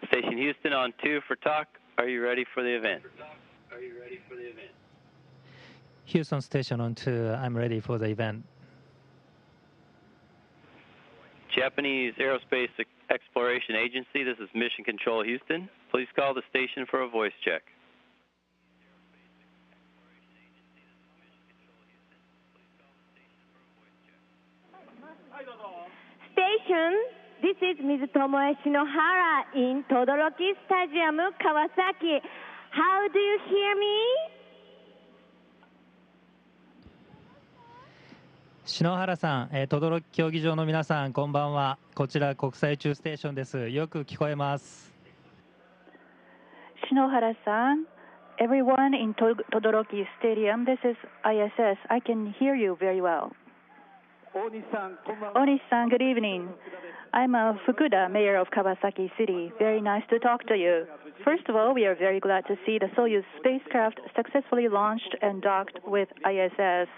Station Houston on 2 for talk. Are you ready for the event? Houston Station on 2, I'm ready for the event. Japanese Aerospace Exploration Agency, this is Mission Control Houston. Please call the station for a voice check. Station, this is Ms. Tomoe Shinohara in Todoroki Stadium, Kawasaki. How do you hear me? 篠原さん、轟競技場の皆さん、こんばんは。こちら国際宇宙ステーションです。よく聞こえます。Shinohara-san, everyone in Todoroki Stadium, this is ISS. I can hear you very well. Onishi-san, good evening. I'm Fukuda, mayor of Kawasaki City. Very nice to talk to you. First of all, we are very glad to see the Soyuz spacecraft successfully launched and docked with ISS.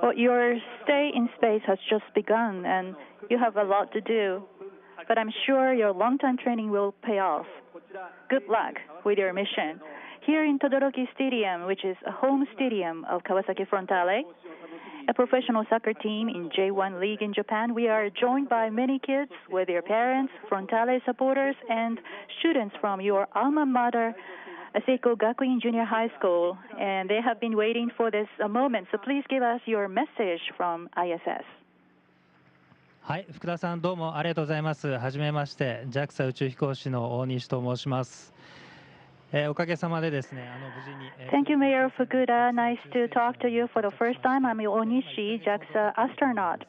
Well, your stay in space has just begun, and you have a lot to do. But I'm sure your long-time training will pay off. Good luck with your mission. Here in Todoroki Stadium, which is a home stadium of Kawasaki Frontale, a professional soccer team in J1 League in Japan, we are joined by many kids with their parents, Frontale supporters, and students from your alma mater, Seiko Gakuin Junior High School, and they have been waiting for this moment. So please give us your message from ISS. はい、福田さん、どうもありがとうございます。はじめまして、JAXA 宇宙飛行士の大西と申します。おかげさまでですね、無事に。Thank you, Mayor Fukuda. Nice to talk to you for the first time. I'm Onishi, JAXA astronaut.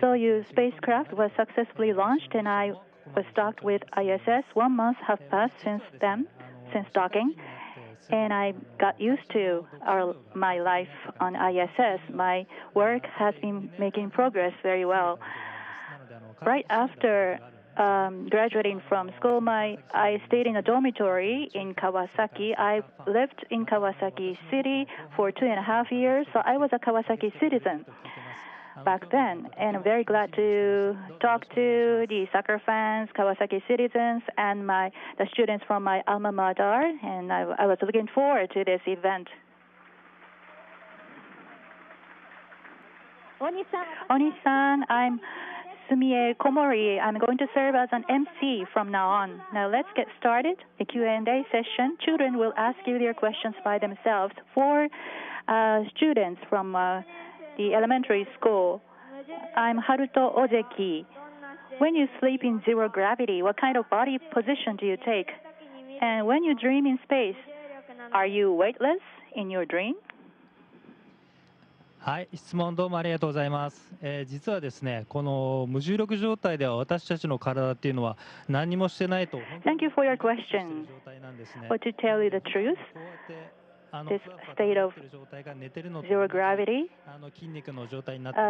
Soyuz spacecraft was successfully launched, and I was docked with ISS. 1 month have passed since docking, and I got used to my life on ISS. My work has been making progress very well. Right after graduating from school, I stayed in a dormitory in Kawasaki. I lived in Kawasaki City for 2.5 years, so I was a Kawasaki citizen back then, and I'm very glad to talk to the soccer fans, Kawasaki citizens, and the students from my alma mater, and I was looking forward to this event. Onishi-san, I'm Sumie Komori. I'm going to serve as an MC from now on. Now let's get started. The Q&A session. Children will ask you their questions by themselves. For students from the elementary school, I'm Haruto Ozeki. When you sleep in zero gravity, what kind of body position do you take? And when you dream in space, are you weightless in your dream? はい、質問どうもありがとうございます。実はですね、この無重力状態では私たちの体っていうのは何にもしてないと。Thank you for your question. But to tell you the truth, this state of zero gravity,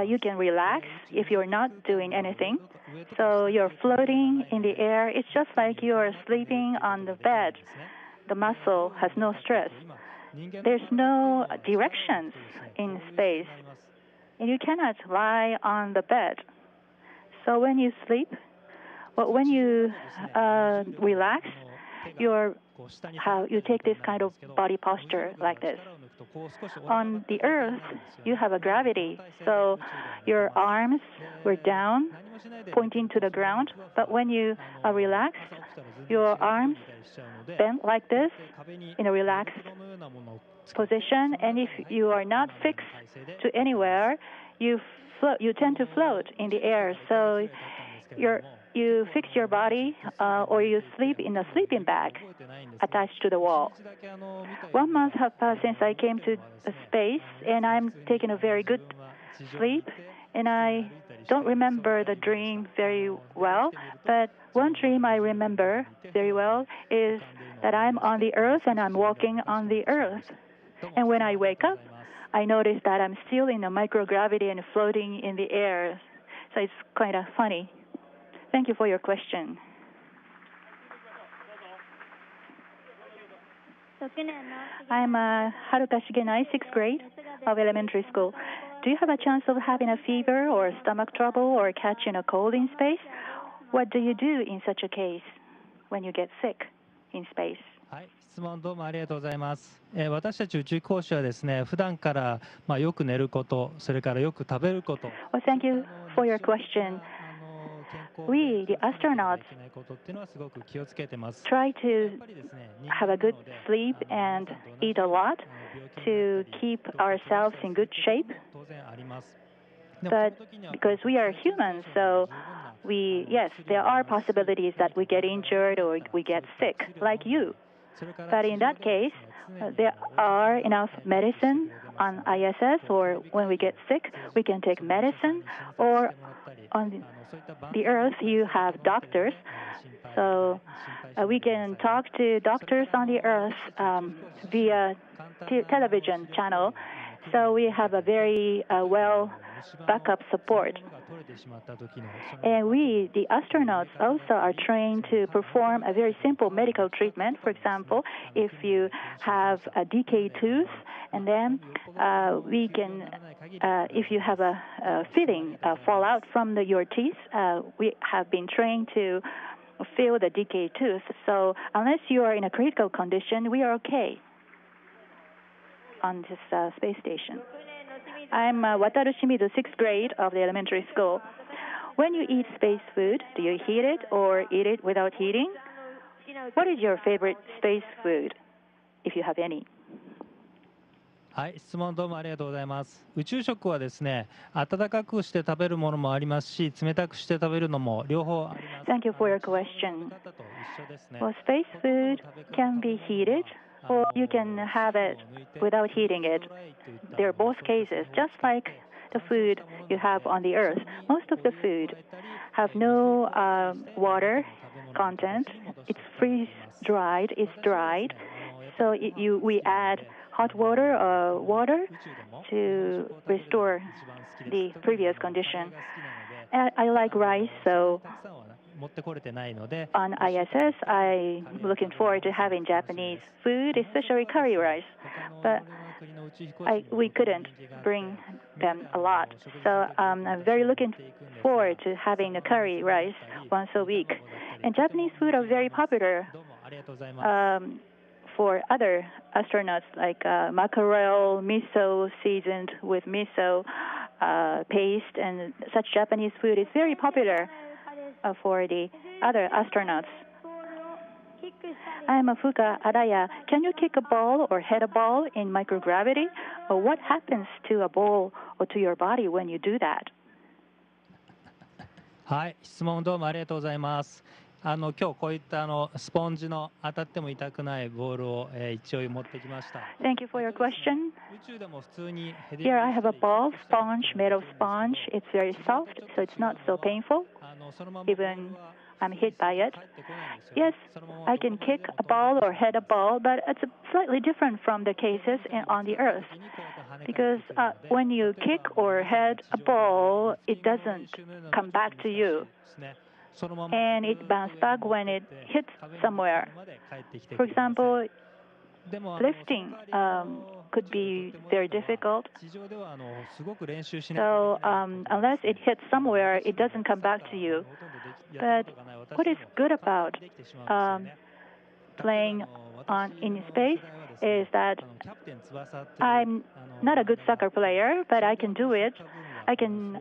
you can relax if you're not doing anything. So you're floating in the air. It's just like you're sleeping on the bed. The muscle has no stress. There's no directions in space, and you cannot lie on the bed. So when you sleep, when you relax, you take this kind of body posture like this. On the Earth, you have a gravity, so your arms were down, pointing to the ground. But when you are relaxed, your arms bent like this in a relaxed position. And if you are not fixed to anywhere, you tend to float in the air. So you fix your body or you sleep in a sleeping bag attached to the wall. 1 month have passed since I came to space, and I'm taking a very good sleep, and I don't remember the dream very well, but one dream I remember very well is that I'm on the Earth and I'm walking on the Earth. And when I wake up, I notice that I'm still in a microgravity and floating in the air. So it's kind of funny. Thank you for your question. I'm Haruka Shigenai, 6th grade of elementary school. do you have a chance of having a fever or stomach trouble or catching a cold in space? What do you do in such a case when you get sick in space? はい、質問どうもありがとうございます。私たち宇宙飛行士はですね、普段からよく寝ること、それからよく食べること。Well, thank you for your question. We, the astronauts, try to have a good sleep and eat a lot to keep ourselves in good shape. But because we are humans, so yes, there are possibilities that we get injured or we get sick, like you. But in that case, there are enough medicine on ISS, or when we get sick, we can take medicine, or on the Earth, you have doctors. So we can talk to doctors on the Earth via television channel. So we have a very well backup support. And we, the astronauts, also are trained to perform a very simple medical treatment. For example, if you have a decayed tooth, and then we can, if you have a filling fall out from your teeth, we have been trained to fill the decayed tooth. So unless you are in a critical condition, we are okay on this space station. I'm Wataru Shimizu, 6th grade of the elementary school. When you eat space food, do you heat it or eat it without heating? What is your favorite space food, if you have any? はい、質問どうもありがとうございます。宇宙食はですね、温かくして食べるものもありますし、冷たくして食べるのも両方あります。Thank you for your question. Well, space food can be heated, or you can have it without heating it. There are both cases, just like the food you have on the Earth. Most of the food have no water content. It's freeze-dried. It's dried. So we add hot water or water to restore the previous condition. I like rice, so on ISS, I'm looking forward to having Japanese food, especially curry rice. But we couldn't bring them a lot. So I'm very looking forward to having a curry rice once a week. And Japanese food are very popular for other astronauts, like mackerel, miso seasoned with miso paste, and such Japanese food is very popular for the other astronauts. I'm Fuka Araya. Can you kick a ball or hit a ball in microgravity? Or what happens to a ball or to your body when you do that? はい、質問どうもありがとうございます。今日こういったスポンジの当たっても痛くないボールを一応持ってきました。Thank you for your question. 宇宙でも普通に Here I have a ball, sponge, made of sponge. It's very soft, so it's not so painful, even I'm hit by it. Yes, I can kick a ball or hit a ball, but it's slightly different from the cases on the Earth. Because when you kick or hit a ball, it doesn't come back to you. And it bounces back when it hits somewhere. For example, lifting could be very difficult. So unless it hits somewhere, it doesn't come back to you. But what is good about playing in space is that I'm not a good soccer player, but I can do it. I can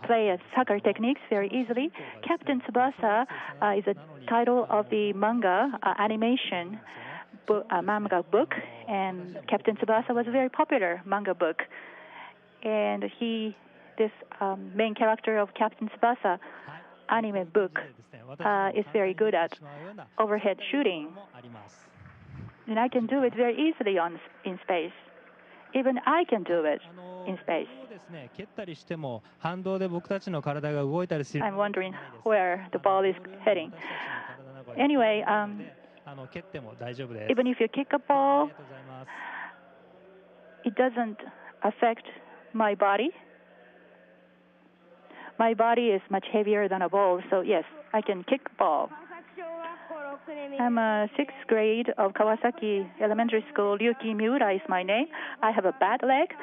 play soccer techniques very easily. Captain Tsubasa is a title of the manga animation manga book, and Captain Tsubasa was a very popular manga book. And this main character of Captain Tsubasa anime book is very good at overhead shooting. And I can do it very easily in space. Even I can do it in space. I'm wondering where the ball is heading. Anyway, even if you kick a ball, it doesn't affect my body. My body is much heavier than a ball, so yes, I can kick a ball. I'm a 6th grade of Kawasaki Elementary School. Ryuki Miura is my name. I have a bad leg,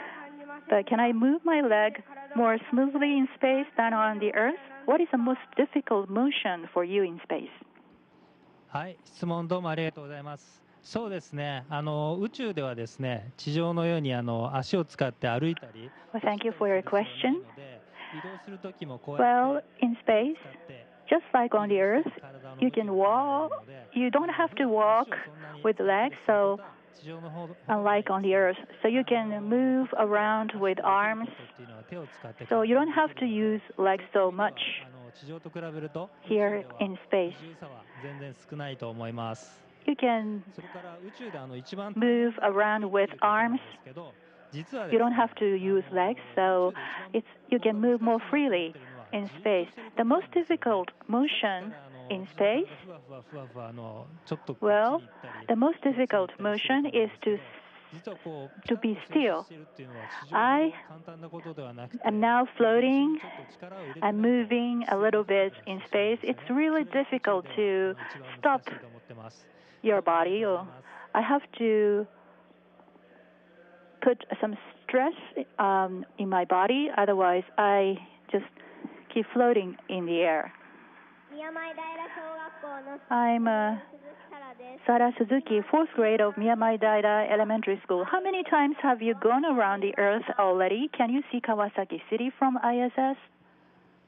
but can I move my leg more smoothly in space than on the Earth? What is the most difficult motion for you in space? はい、質問どうもありがとうございます。そうですね、宇宙ではですね、地上のように足を使って歩いたり、Well, thank you for your 走ったりする question. ので、移動するときもこうや Well, って in space, 使って just like on the 移動 Earth, して体の you 向き can を変えられ walk. るので、 You don't have to 普段 walk 足をそんなに with 使ったり legs, する so ことは地上の方ほどない unlike で on す the ね。 Earth, so you can move around with arms. っていうのは手を使って So you don't 体 have を to できるの use で、 legs そうい so う意味 much では地上と比べると宇宙 here では in space. 不自由さは全然少ないと思います。 You can それから宇宙で一番 move around with ということなん arms. ですけど、実はで You す don't ね、 have to use legs, so it's you can move more freely in space. The most difficult motion in space, ふわふわふわふわちょっとこっち well, に行ったり the most difficult こっちに行ったりすると思うん motion で is すけ to ど、実はこう to be ピタッと静止 still. しているっていうのは地上ほ I ど簡単なことではなくて、 am now 全身 floating にちょっと力を入れてない and と moving a little bit in space. It's really difficult to stop それが宇宙では一番難しいと思ってます。 your body. Or I have to put some stress in my body, otherwise I just keep floating in the air. 宮前平小学校の I'm 鈴木沙羅です。 Sara Suzuki, 4th grade of Miyamai Daira Elementary School. How many times have you gone around the Earth already? Can you see Kawasaki City from ISS?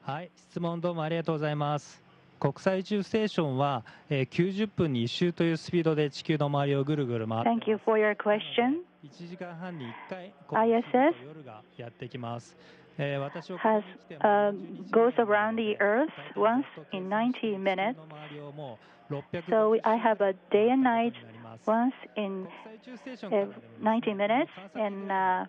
はい、質問どうもありがとうございます。国際宇宙ステーションは、90分に1周というスピードで地球の周りをぐるぐる回っています。 Thank you for your question. 1時間半に1回、 ISS 夜がやってきます。私を has goes around the Earth once in 90 minutes. So I have a day and night once in 90 minutes, and I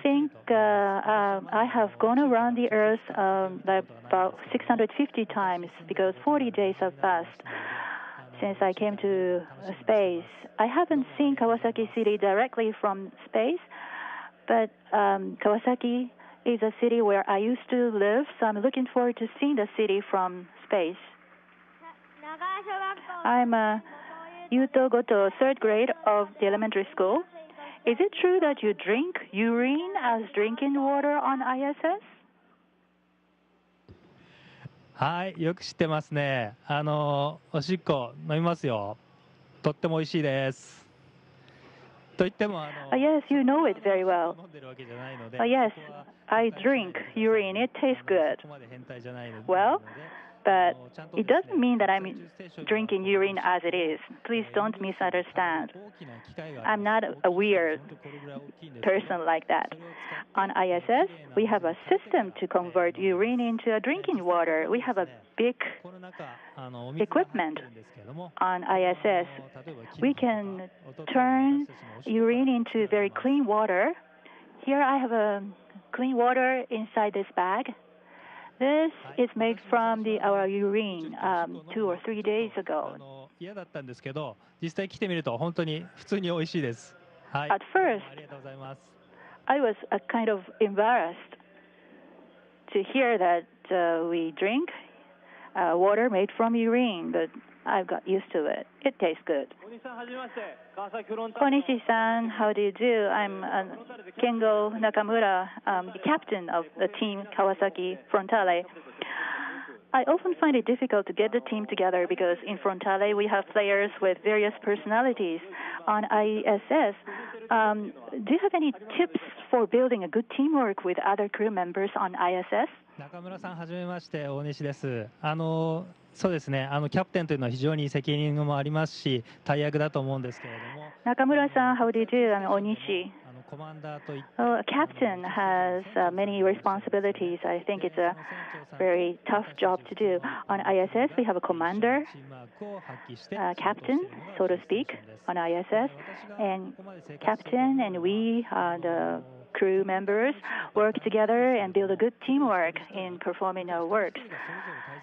think I have gone around the Earth about 650 times because 40 days have passed since I came to space. I haven't seen Kawasaki City directly from space, but Kawasaki is a city where I used to live, so I'm looking forward to seeing the city from space. 長川小学校 I'm Yuto Goto, 3rd grade of the elementary school. Is it true that you drink urine as drinking water on ISS? はい、よく知ってますね。おしっこ飲みますよ。とっても美味しいです。と言ってもYes, you know it very well. 飲んでるわけじゃないので、 Yes, そこは I drink urine. It tastes good. そこまで変態じゃないので、 Well, but ちゃんと it ですね doesn't mean that 国 I'm 際宇宙ステーションには drinking urine as it is. Please don't misunderstand. 大きな機械があ I'm ります。 not a weird 本当これぐらい大きいんですけど、 person like that. それを使って On ISS, we have a system to convert urine into a drinking water. We have a big この中お水が入ってるんですけれども、 on ISS. 例えばキノ We コとか can おととい turn 私たちのおしっこから urine into very clean water. Here I have a clean water inside this bag. This is made from our urine 2 or 3 days ago. 嫌だったんですけど、実際来てみると本当に普通に美味しいです。はい。 At first, ありがとうございます。 I was kind of embarrassed to hear that we drink water made from urine, but I've got used to it. It tastes good. Onishi-san, how do you do? I'm Kengo Nakamura, the captain of the team Kawasaki Frontale. I often find it difficult to get the team together because in Frontale we have players with various personalities. On ISS, do you have any tips for building a good teamwork with other crew members on ISS? 中村さん、はじめまして、大西です。そうですね、キャプテンというのは非常に責任もありますし、大役だと思うんですけれども。中村さん、how do you do? I'm Onishi. コマンダーといって、 A captain has many responsibilities. I think it's a very tough job to do. On ISS, we have a commander, チームワークを発揮して、 captain, so to speak, on ISS, and captain and we, the crew members, work together and build a good teamwork in performing our works.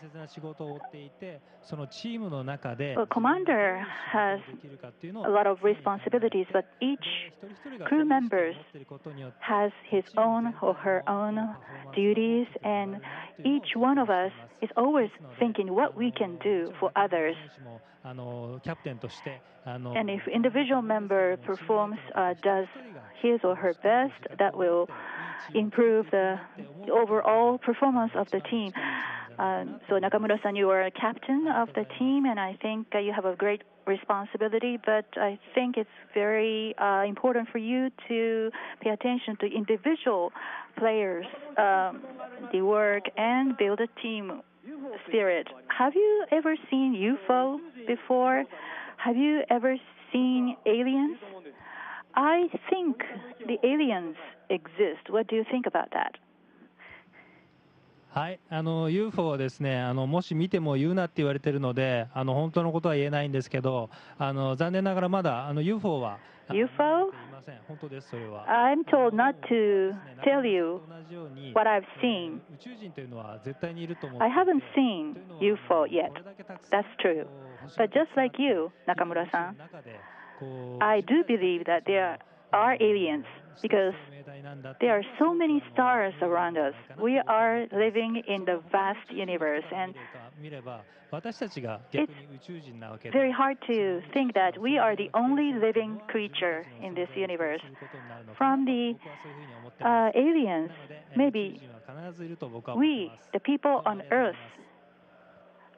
大切な仕事を負っていて、そのチームの中で A commander has できるかっていうの a lot of responsibilities, but each crew member has his own or her own duties, and each one of us is always thinking what we can do for others. キャプテンとして And if individual member performs, does his or her best that will improve the overall performance of the team. So Nakamura-san, you are a captain of the team, and I think you have a great responsibility, but I think it's very important for you to pay attention to individual players, the work, and build a team spirit. Have you ever seen UFO before? Have you ever seen aliens? I think the aliens exist. What do you think about that? はい、UFO はですね、もし見ても言うなって言われているので、本当のことは言えないんですけど、残念ながらまだUFO は UFO? いません。本当です、それは。I'm told not to tell you what I've seen. 宇宙人というのは絶対にいると思って I haven't seen UFO yet. That's true. But just like you, Nakamura-san, I do believe that there are aliens because there are so many stars around us. We are living in the vast universe, and it's very hard to think that we are the only living creature in this universe. From the aliens, maybe we, the people on Earth,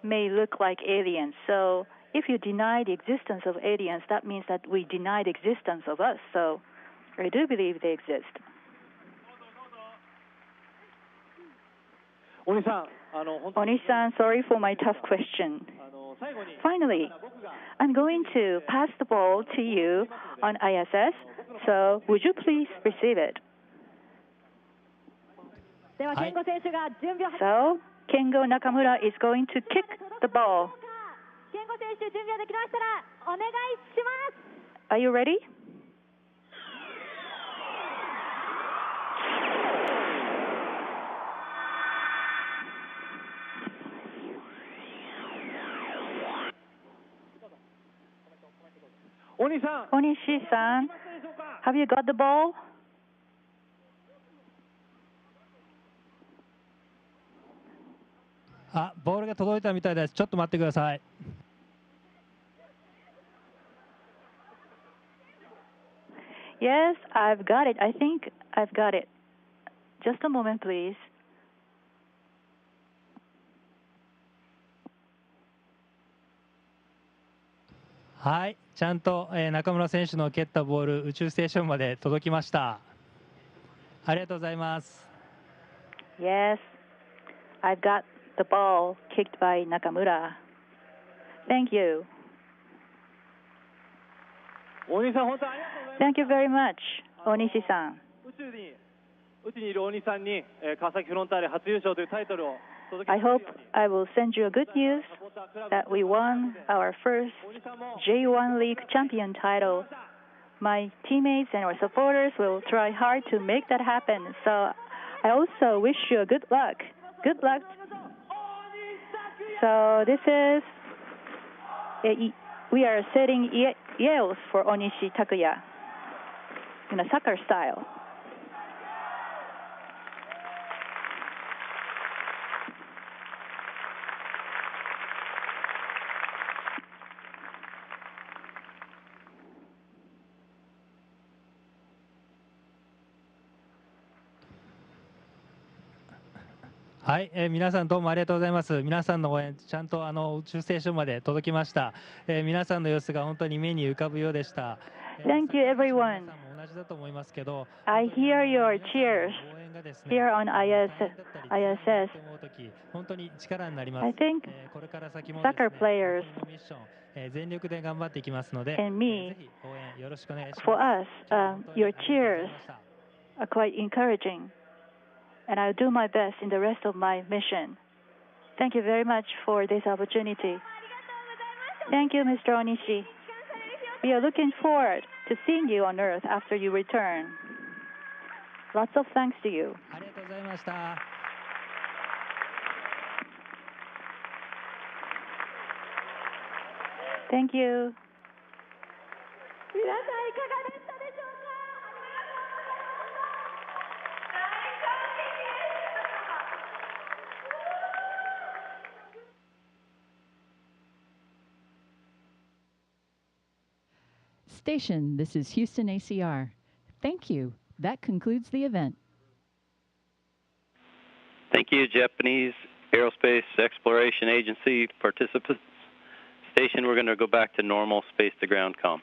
may look like aliens. So if you deny the existence of aliens, that means that we deny the existence of us. So I do believe they exist. Onishi-san, sorry for my tough question. Finally, I'm going to pass the ball to you on ISS, so would you please receive it? So, Kengo Nakamura is going to kick the ball. Are you ready? Onishi-san, have you got the ball?ボールが届いたみたいです。ちょっと待ってください。Yes, I've got it. I think I've got it. Just a moment, please. はい、ちゃんと、中村選手の蹴ったボール、宇宙ステーションまで届きました。ありがとうございます。Yes, I've got the ball kicked by Nakamura. Thank you. Thank you very much, Onishi-san. 宇宙にいる大西さんに川崎フロンターレ初優勝というタイトルを I hope I will send you a good news that we won our first J1 League champion title. My teammates and our supporters will try hard to make that happen. So I also wish you a good luck. Good luck. So this is, we are setting yells for Onishi Takuya in a soccer style.「はい、皆さんどうもありがとうございます。皆さんの応援ちゃんと宇宙ステーションまで届きました。皆さんの様子が本当に目に浮かぶようでした。Thank you, everyone. 皆さんも同じだと思いますけど、I hear your cheers 応援がですね、 here on ISS. 本当に力になります。 I think これから先もですね、 soccer players このミッション、全力で頑張っていきますので、 and me, ぜひ応援よろしくお願いします。 for us, your cheers are quite encouraging, and I'll do my best in the rest of my mission. Thank you very much for this opportunity. Thank you, Mr. Onishi. We are looking forward to seeing you on Earth after you return. Lots of thanks to you. ありがとうございました。Thank you. 皆さんいかがでしたでしょうか。 Station, this is Houston ACR. Thank you. That concludes the event. Thank you, Japanese Aerospace Exploration Agency participants. Station, we're going to go back to normal space-to-ground comm.